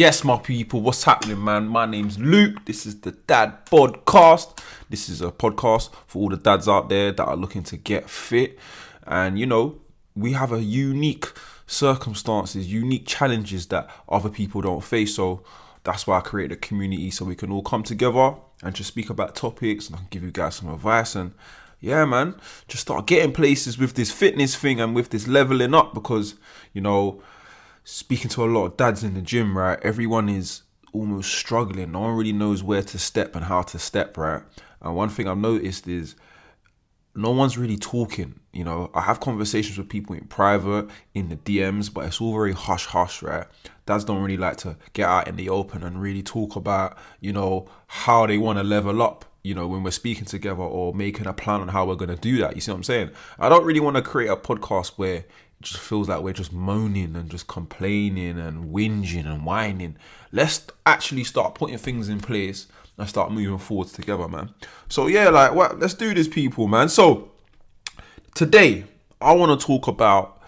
Yes, my people, what's happening, man? My name's Luke. This is the Dad Podcast. This is a podcast for all the dads out there that are looking to get fit. And, we have a unique circumstances, unique challenges that other people don't face. So that's why I created a community so we can all come together and just speak about topics and I can give you guys some advice. And yeah, man, just start getting places with this fitness thing and with this leveling up because, speaking to a lot of dads in the gym, right? Everyone is almost struggling. No one really knows where to step and how to step, right? And one thing I've noticed is no one's really talking. I have conversations with people in private, in the DMs, but it's all very hush-hush, right? Dads don't really like to get out in the open and really talk about, how they want to level up, when we're speaking together or making a plan on how we're going to do that. You see what I'm saying? I don't really want to create a podcast where it just feels like we're just moaning and just complaining and whinging and whining. Let's actually start putting things in place and start moving forwards together, man. So yeah, let's do this, people, man. So today I want to talk about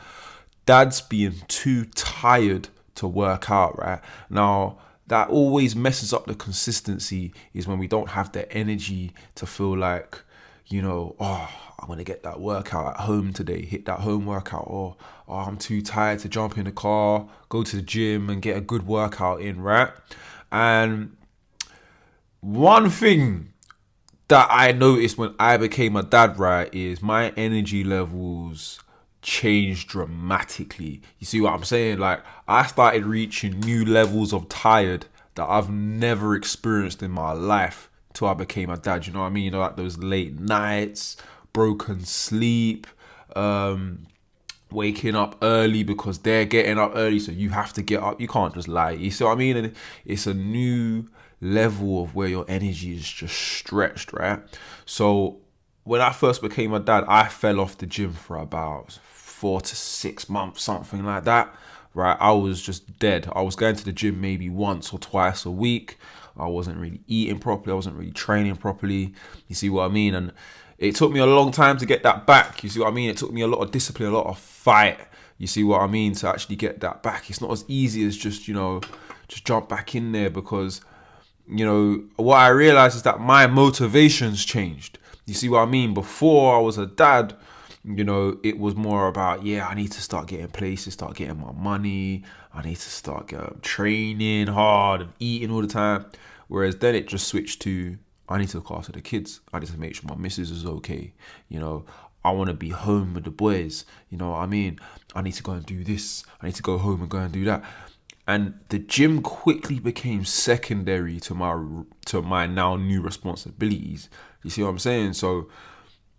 dads being too tired to work out, right? Now, that always messes up the consistency is when we don't have the energy to feel like, I'm going to get that workout at home today, hit that home workout, or I'm too tired to jump in the car, go to the gym and get a good workout in, right? And one thing that I noticed when I became a dad, right, is my energy levels changed dramatically. You see what I'm saying? Like, I started reaching new levels of tired that I've never experienced in my life till I became a dad. You know what I mean? Like those late nights, broken sleep, waking up early because they're getting up early, so you have to get up. You can't just lie. You see what I mean? And it's a new level of where your energy is just stretched, right? So when I first became a dad, I fell off the gym for about 4 to 6 months, something like that, right? I was just dead. I was going to the gym maybe once or twice a week. I wasn't really eating properly. I wasn't really training properly. You see what I mean? And it took me a long time to get that back. You see what I mean? It took me a lot of discipline, a lot of fight. You see what I mean? To actually get that back. It's not as easy as just jump back in there because, what I realized is that my motivations changed. You see what I mean? Before I was a dad, it was more about, I need to start getting places, start getting my money. I need to start training hard and eating all the time. Whereas then it just switched to, I need to look after the kids. I need to make sure my missus is okay. I want to be home with the boys. You know what I mean? I need to go and do this. I need to go home and go and do that. And the gym quickly became secondary to my now new responsibilities. You see what I'm saying? So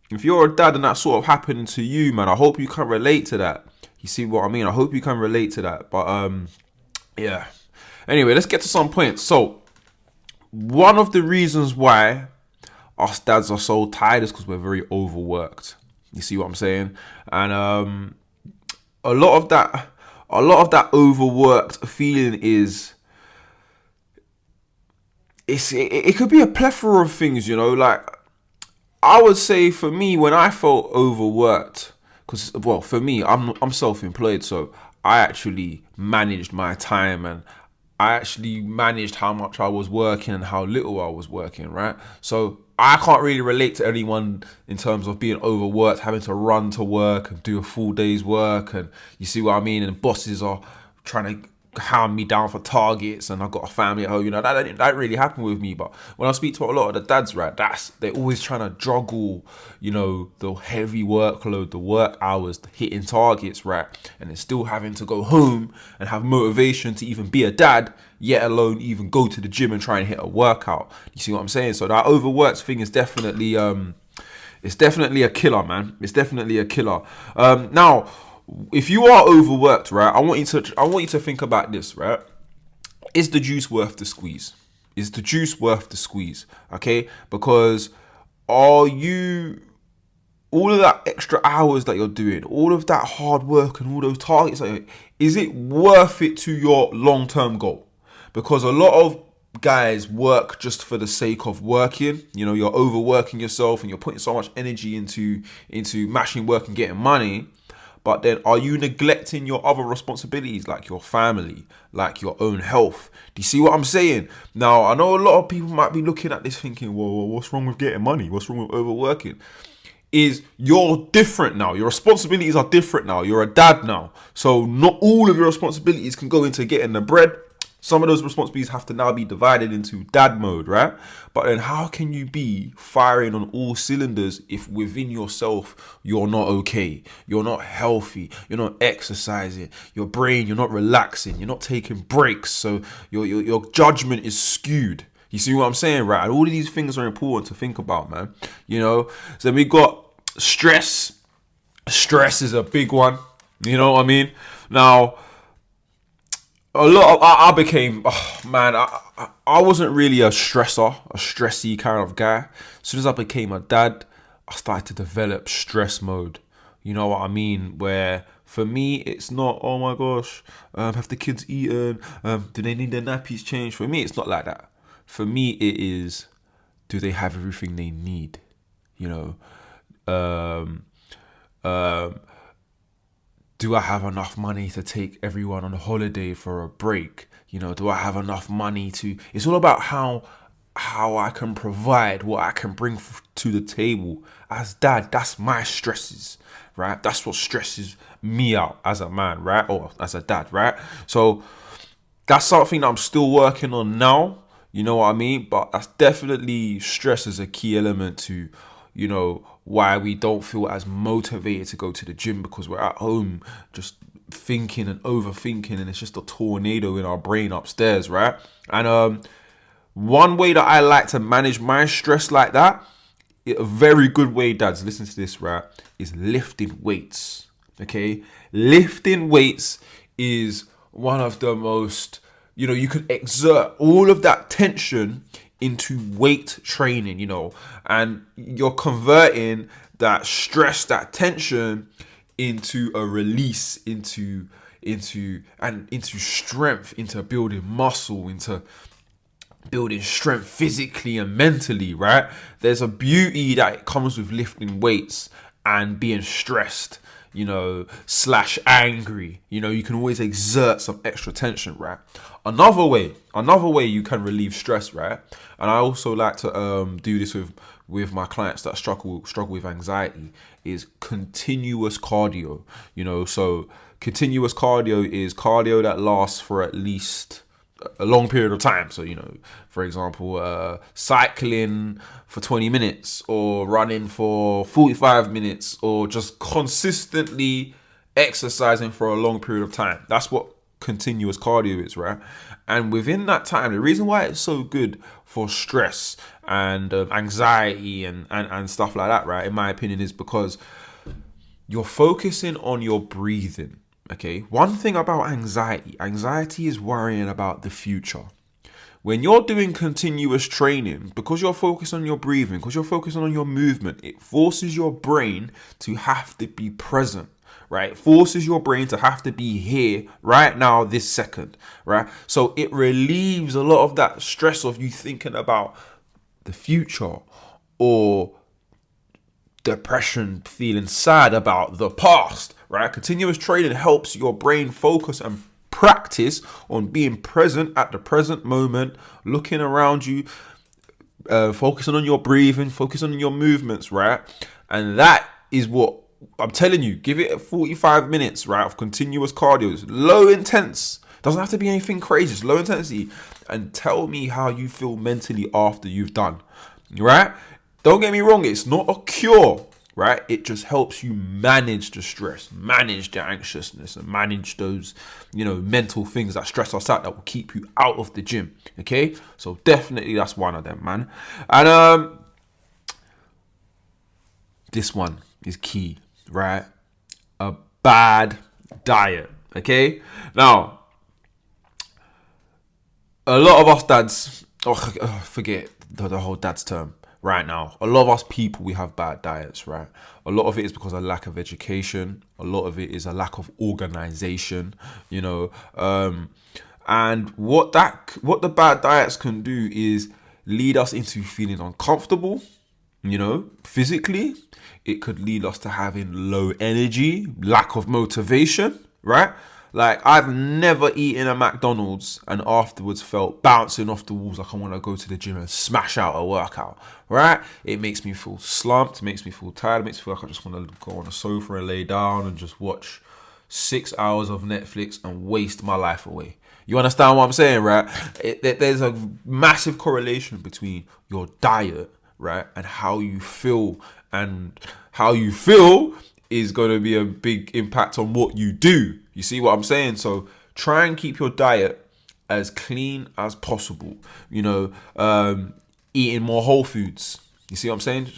if you're a dad and that sort of happened to you, man, I hope you can relate to that. You see what I mean? I hope you can relate to that. But yeah. Anyway, let's get to some points. So one of the reasons why us dads are so tired is because we're very overworked. You see what I'm saying? And a lot of that overworked feeling is it could be a plethora of things, like I would say for me, when I felt overworked, because for me, I'm self-employed, so I actually managed my time and I actually managed how much I was working and how little I was working, right? So I can't really relate to anyone in terms of being overworked, having to run to work and do a full day's work, and you see what I mean? And bosses are trying to hound me down for targets and I've got a family at home, that didn't really happen with me. But when I speak to a lot of the dads, right, they're always trying to juggle, the heavy workload, the work hours, the hitting targets, right, and then still having to go home and have motivation to even be a dad, yet alone even go to the gym and try and hit a workout. You see what I'm saying? So that overworked thing is definitely it's definitely a killer, man. It's definitely a killer. Now, if you are overworked, right, I want you to think about this, right? Is the juice worth the squeeze? Is the juice worth the squeeze? Okay, because are you, all of that extra hours that you're doing, all of that hard work and all those targets, is it worth it to your long-term goal? Because a lot of guys work just for the sake of working. You're overworking yourself and you're putting so much energy into mashing work and getting money. But then are you neglecting your other responsibilities, like your family, like your own health? Do you see what I'm saying? Now, I know a lot of people might be looking at this thinking, well, what's wrong with getting money? What's wrong with overworking? Is you're different now. Your responsibilities are different now. You're a dad now. So not all of your responsibilities can go into getting the bread. Some of those responsibilities have to now be divided into dad mode, right? But then how can you be firing on all cylinders if within yourself you're not okay? You're not healthy. You're not exercising. Your brain, you're not relaxing. You're not taking breaks. So your judgment is skewed. You see what I'm saying, right? And all of these things are important to think about, man. You know, so we got stress. Stress is a big one. You know what I mean? Now, I became, I wasn't really a stressy kind of guy. As soon as I became a dad, I started to develop stress mode. You know what I mean? Where for me, it's not, oh my gosh, have the kids eaten? Do they need their nappies changed? For me, it's not like that. For me, it is, do they have everything they need? You know, do I have enough money to take everyone on a holiday for a break? You know, do I have enough money to... It's all about how I can provide, what I can bring to the table. As dad, that's my stresses, right? That's what stresses me out as a man, right? Or as a dad, right? So that's something that I'm still working on now. You know what I mean? But that's definitely, stress is a key element to, you know, why we don't feel as motivated to go to the gym, because we're at home just thinking and overthinking, and it's just a tornado in our brain upstairs, right? And one way that I like to manage my stress like that, a very good way, dads, listen to this, right, is lifting weights. Okay, lifting weights is one of the most, you know, you can exert all of that tension into weight training, you know, and you're converting that stress, that tension into a release, into strength, into building muscle, into building strength physically and mentally, right? There's a beauty that comes with lifting weights and being stressed, you know, / angry. You know, you can always exert some extra tension, right? Another way you can relieve stress, right? And I also like to do this with my clients that struggle with anxiety, is continuous cardio. You know, so continuous cardio is cardio that lasts for at least a long period of time. So, you know, for example, cycling for 20 minutes or running for 45 minutes or just consistently exercising for a long period of time. That's what continuous cardio is, right? And within that time, the reason why it's so good for stress and anxiety and stuff like that, right, in my opinion, is because you're focusing on your breathing. Okay, one thing about anxiety is worrying about the future. When you're doing continuous training, because you're focused on your breathing, because you're focused on your movement, it forces your brain to have to be present, right? It forces your brain to have to be here right now, this second, right? So it relieves a lot of that stress of you thinking about the future or depression, feeling sad about the past, right? Continuous training helps your brain focus and practice on being present at the present moment, looking around you, focusing on your breathing, focusing on your movements, right? And that is what I'm telling you. Give it 45 minutes, right, of continuous cardio. It's low intense. Doesn't have to be anything crazy. It's low intensity. And tell me how you feel mentally after you've done, right? Don't get me wrong, it's not a cure, right? It just helps you manage the stress, manage the anxiousness, and manage those, you know, mental things that stress us out that will keep you out of the gym, okay? So definitely that's one of them, man. And this one is key, right? A bad diet, okay? Now, a lot of us dads, forget the whole dad's term. Right now, a lot of us people, we have bad diets, right? A lot of it is because of lack of education. A lot of it is a lack of organization, you know. And what the bad diets can do is lead us into feeling uncomfortable, physically, it could lead us to having low energy, lack of motivation, right? Like, I've never eaten a McDonald's and afterwards felt bouncing off the walls like I want to go to the gym and smash out a workout, right? It makes me feel slumped, it makes me feel tired, it makes me feel like I just want to go on a sofa and lay down and just watch 6 hours of Netflix and waste my life away. You understand what I'm saying, right? There's a massive correlation between your diet, right, and how you feel. And how you feel is going to be a big impact on what you do. You see what I'm saying? So try and keep your diet as clean as possible. Eating more whole foods. You see what I'm saying?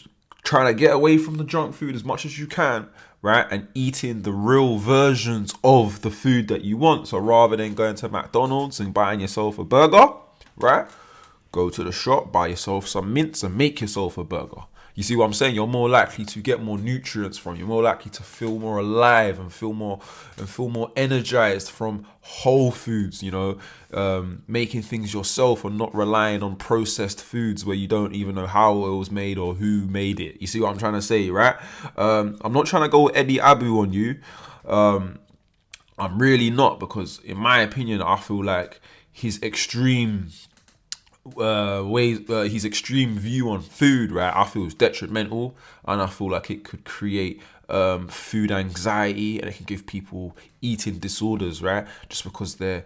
Trying to get away from the junk food as much as you can, right? And eating the real versions of the food that you want. So rather than going to McDonald's and buying yourself a burger, right? Go to the shop, buy yourself some mince and make yourself a burger. You see what I'm saying? You're more likely to get more nutrients from. You're more likely to feel more alive and feel more energized from whole foods. Making things yourself and not relying on processed foods where you don't even know how it was made or who made it. You see what I'm trying to say, right? I'm not trying to go Eddie Abu on you. I'm really not, because in my opinion, I feel like his extreme his extreme view on food, right, I feel is detrimental, and I feel like it could create food anxiety, and it can give people eating disorders, right, just because they're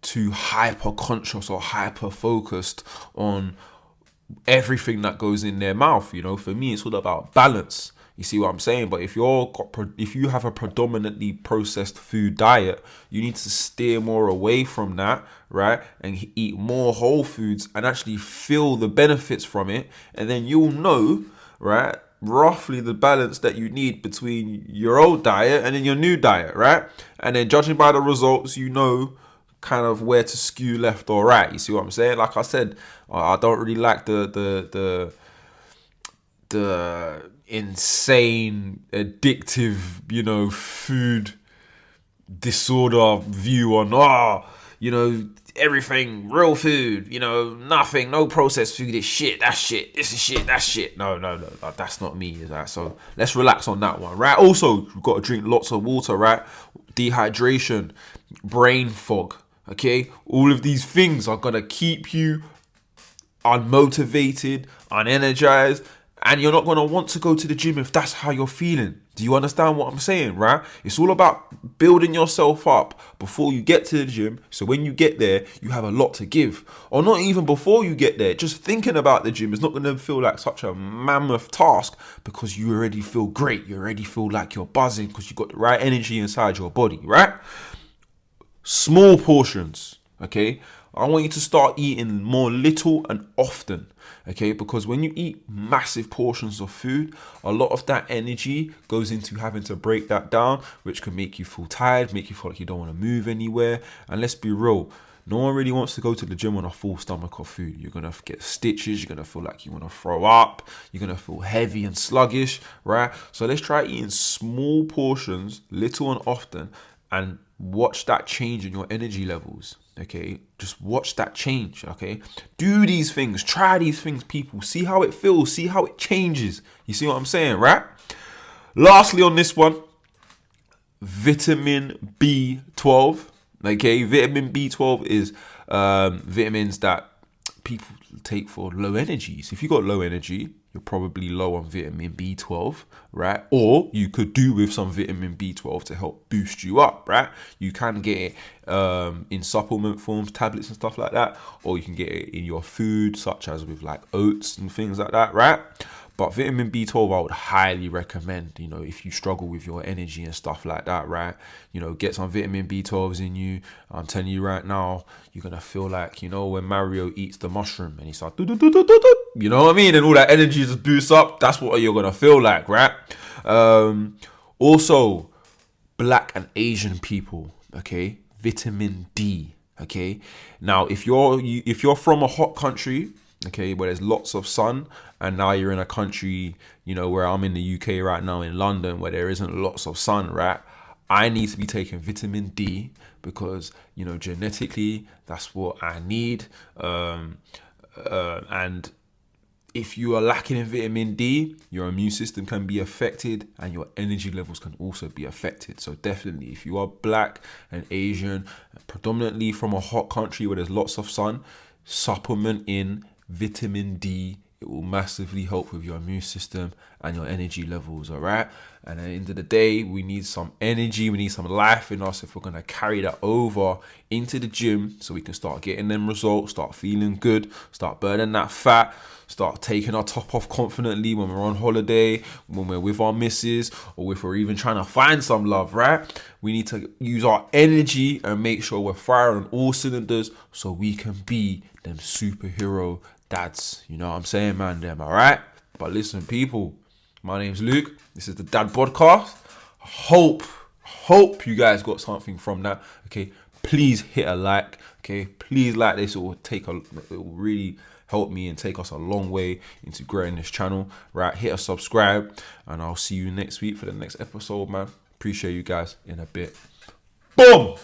too hyper conscious or hyper focused on everything that goes in their mouth. For me, it's all about balance. You see what I'm saying? But if you have a predominantly processed food diet, you need to steer more away from that, right? And eat more whole foods and actually feel the benefits from it. And then you'll know, right, roughly the balance that you need between your old diet and then your new diet, right? And then judging by the results, kind of where to skew left or right. You see what I'm saying? Like I said, I don't really like the insane addictive food disorder view on everything real food, nothing, no processed food is shit, that's shit, this is shit, that's shit. No, that's not me, is that? So let's relax on that one, right? Also, we've got to drink lots of water, right? Dehydration, brain fog, okay? All of these things are gonna keep you unmotivated, unenergized, and you're not going to want to go to the gym if that's how you're feeling. Do you understand what I'm saying, right? It's all about building yourself up before you get to the gym. So when you get there, you have a lot to give. Or not even before you get there. Just thinking about the gym is not going to feel like such a mammoth task, because you already feel great. You already feel like you're buzzing because you've got the right energy inside your body, right? Small portions, okay? I want you to start eating more little and often, okay? Because when you eat massive portions of food, a lot of that energy goes into having to break that down, which can make you feel tired, make you feel like you don't want to move anywhere. And let's be real, no one really wants to go to the gym on a full stomach of food. You're going to get stitches, you're going to feel like you want to throw up, you're going to feel heavy and sluggish, right? So let's try eating small portions, little and often, and watch that change in your energy levels. Okay, just watch that change. Okay, do these things, try these things, people. See how it feels, see how it changes. You see what I'm saying, right? Lastly, on this one, vitamin B12. Okay, vitamin B12 is vitamins that people take for low energy. So if you got low energy, you're probably low on vitamin B12, right? Or you could do with some vitamin B12 to help boost you up, right? You can get it in supplement forms, tablets and stuff like that, or you can get it in your food, such as with like oats and things like that, right? But vitamin B12, I would highly recommend, if you struggle with your energy and stuff like that, right? Get some vitamin B12s in you. I'm telling you right now, you're going to feel like, when Mario eats the mushroom and he starts, you know what I mean? And all that energy just boosts up. That's what you're going to feel like, right? Also, Black and Asian people, okay? Vitamin D, okay? Now, if you're from a hot country, okay, where there's lots of sun, and now you're in a country, where I'm in the UK right now, in London, where there isn't lots of sun, right? I need to be taking vitamin D because, genetically, that's what I need. And if you are lacking in vitamin D, your immune system can be affected and your energy levels can also be affected. So definitely, if you are black and Asian, predominantly from a hot country where there's lots of sun, supplement in vitamin D. It will massively help with your immune system and your energy levels, all right? And at the end of the day, we need some energy, we need some life in us if we're going to carry that over into the gym so we can start getting them results, start feeling good, start burning that fat, start taking our top off confidently when we're on holiday, when we're with our missus, or if we're even trying to find some love, right? We need to use our energy and make sure we're firing on all cylinders so we can be them superhero dads. You know what I'm saying, man? Them, all right? But listen, people, my name's Luke. This is the Dad Podcast. Hope you guys got something from that. Okay, please hit a like. Okay, please like this. It will really help me and take us a long way into growing this channel. Right, hit a subscribe, and I'll see you next week for the next episode, man. Appreciate you guys in a bit. Boom.